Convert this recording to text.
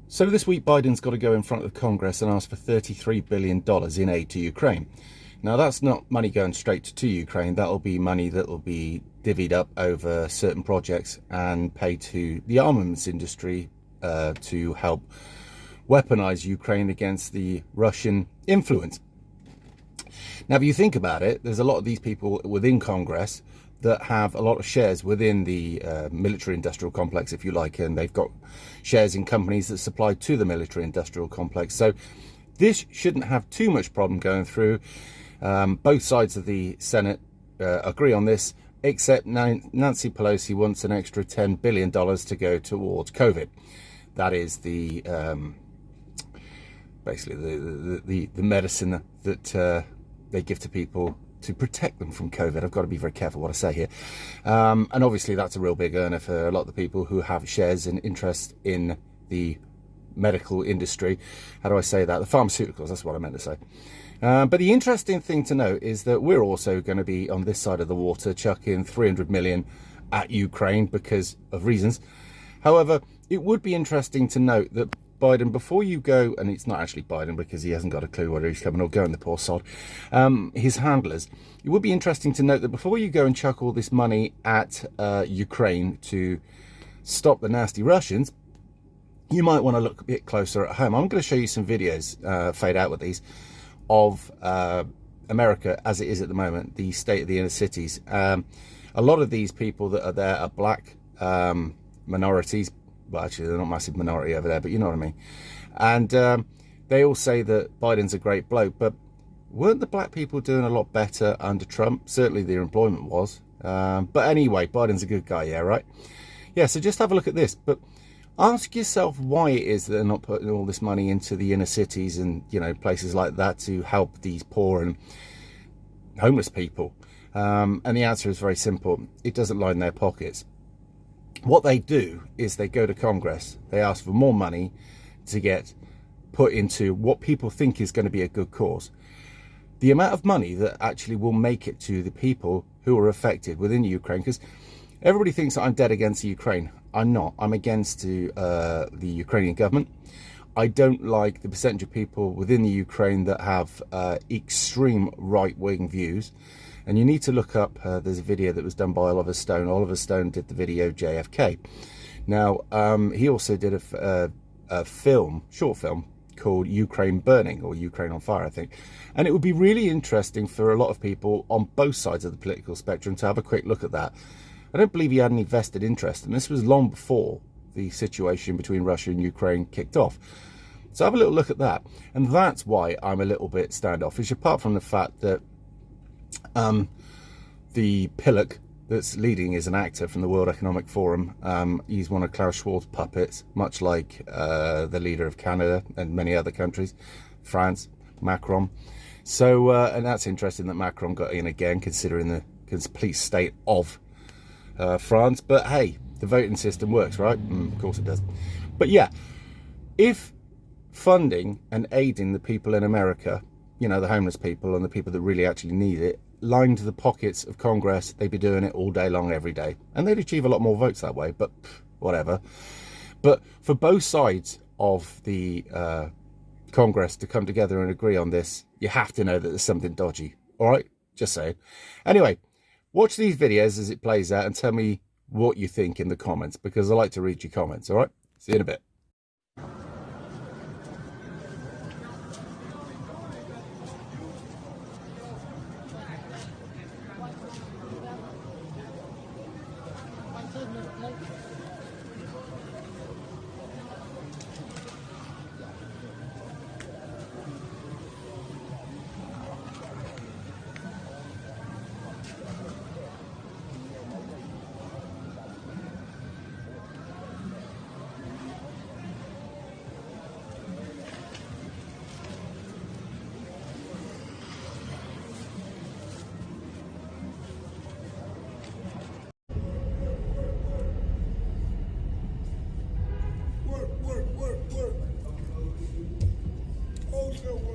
So this week, Biden's got to go in front of Congress and ask for $33 billion in aid to Ukraine. Now, that's not money going straight to Ukraine. That'll be money that will be divvied up over certain projects and paid to the armaments industry to help weaponize Ukraine against the Russian influence. Now, if you think about it, there's a lot of these people within Congress that have a lot of shares within the military-industrial complex, if you like, and they've got shares in companies that supply to the military-industrial complex. So this shouldn't have too much problem going through. Both sides of the Senate agree on this, except Nancy Pelosi wants an extra $10 billion to go towards COVID. That is the basically the medicine that they give to people to protect them from COVID. I've got to be very careful what I say here. And obviously that's a real big earner for a lot of the people who have shares and interest in the medical industry. How do I say that? The pharmaceuticals, that's what I meant to say. But the interesting thing to note is that we're also going to be on this side of the water chucking 300 million at Ukraine because of reasons. However, it would be interesting to note that Biden, before you go, and it's not actually Biden because he hasn't got a clue whether he's coming or going, the poor sod, his handlers, it would be interesting to note that before you go and chuck all this money at Ukraine to stop the nasty Russians, you might want to look a bit closer at home. I'm going to show you some videos, fade out with these, of America as it is at the moment, the state of the inner cities. A lot of these people that are there are black minorities. Well, actually, they're not a massive minority over there, but you know what I mean. And they all say that Biden's a great bloke, but weren't the black people doing a lot better under Trump? Certainly their employment was. But anyway, Biden's a good guy, yeah, right? Yeah, so just have a look at this. But ask yourself why it is that they're not putting all this money into the inner cities and, you know, places like that to help these poor and homeless people. And the answer is very simple. It doesn't line their pockets. What they do is they go to Congress, they ask for more money to get put into what people think is going to be a good cause. The amount of money that actually will make it to the people who are affected within Ukraine, because everybody thinks that I'm dead against the Ukraine. I'm not. I'm against the Ukrainian government. I don't like the percentage of people within the Ukraine that have extreme right-wing views. And you need to look up, there's a video that was done by Oliver Stone. Oliver Stone did the video JFK. Now, he also did a short film called Ukraine Burning, or Ukraine on Fire, I think. And it would be really interesting for a lot of people on both sides of the political spectrum to have a quick look at that. I don't believe he had any vested interest, and this was long before the situation between Russia and Ukraine kicked off. So have a little look at that. And that's why I'm a little bit standoffish, apart from the fact that the pillock that's leading is an actor from the World Economic Forum. He's one of Klaus Schwab's puppets, much like the leader of Canada and many other countries, France, Macron. So, and that's interesting that Macron got in again, considering the complete state of France. But hey, the voting system works, right? Of course it does. But yeah, if funding and aiding the people in America, you know, the homeless people and the people that really actually need it, lined the pockets of Congress, they'd be doing it all day long, every day. And they'd achieve a lot more votes that way, but whatever. But for both sides of the Congress to come together and agree on this, you have to know that there's something dodgy. All right? Just saying. Anyway, watch these videos as it plays out and tell me what you think in the comments, because I like to read your comments. All right? See you in a bit. Work. Oh, so work.